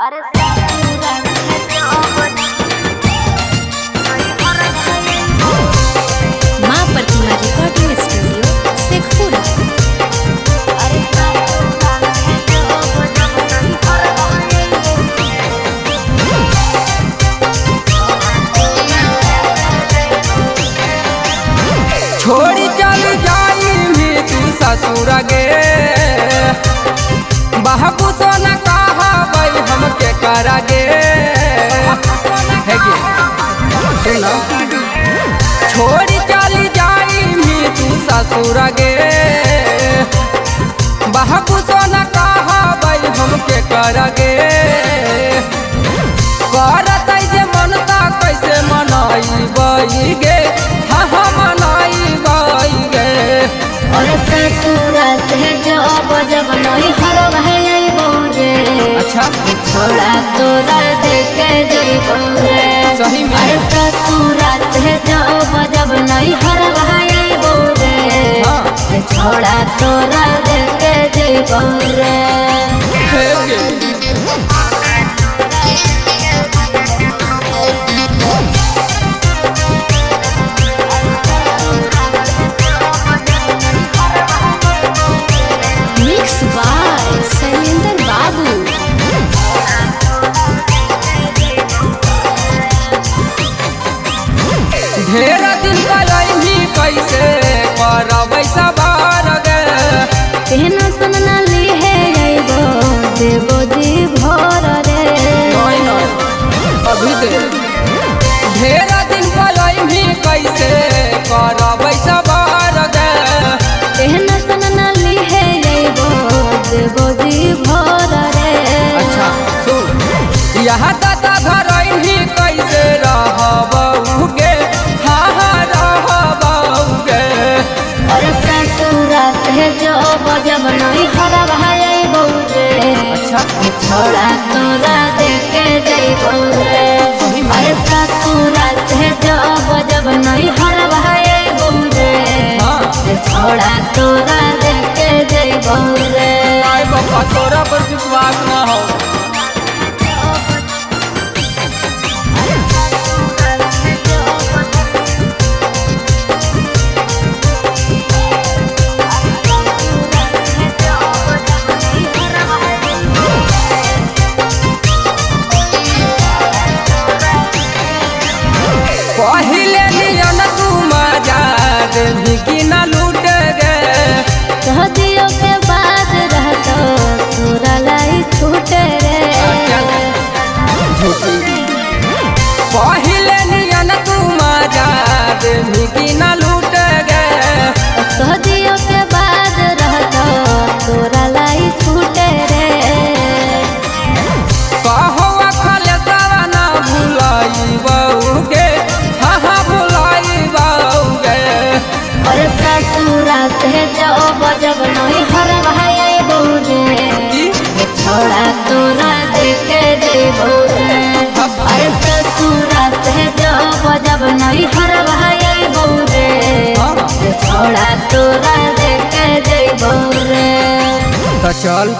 अरे माँ प्रतिमा recording studio Sheikhpura. छोड़ी चल जाई भी तू ससुर गे बहबू सोना कहा भाई हमके कर गे सुनो छोड़ी चल जाई भी तू ससुर गे बहबू सोना कहा भाई हमके कर गे करत जे मनता कैसे मनाई बई गे हाँ मनाई बई गे और ससुर से जब जब नहीं हर भाई बोरे अच्छा छोड़ा तोरा देखे जइबो रे सही में अरे ससुर से जब जब नहीं हर भाई बोरे हाँ। छोड़ा तोरा देखे जइबो रे हे गे मिक्स बाय शैलेंद्र बाबू। ढेर दिन कलही कैसे करबै सवार गे तेना सुनना ली है जइबो देबो जी भर रे नहीं नहीं अभी दे ढेर दिन कलही कैसे करबै सवार गे तेना सुनना ली है जइबो देबो जी भर रे अच्छा सुन यहाँ दादा घर ही कैसे रहबऊ गे हाँ रहबऊ गे और ससुर से जब जब नहीं हर भाई बोरे अच्छा छोड़ा तोरा देखे जइबो रे सही में। अरे ससुर से जब जब नहीं हर भाई बोरे हाँ। छोड़ा तोरा देखे जइबो रे आए बाबा तोरा पर विश्वास न हो पहिले नियन तू मजा देवी की न लूट गे शादियों के बाद रहतो तोरा लाई छूटे रे पहिले नियन तू मजा देवी की न लूट गे शादियों के बाद रहतो तोरा लाई छूटे रे कहो अखल सवाना भुलाई बऊ गे हाँ भुलाई बऊ गे और ससुर से जब जब नहीं हर भाई बोरे छोड़ा तोरा देखे जइबो रे और ससुर से जब जब नहीं हर भाई बोरे छोड़ा तोरा देखे जइबो रे तो चल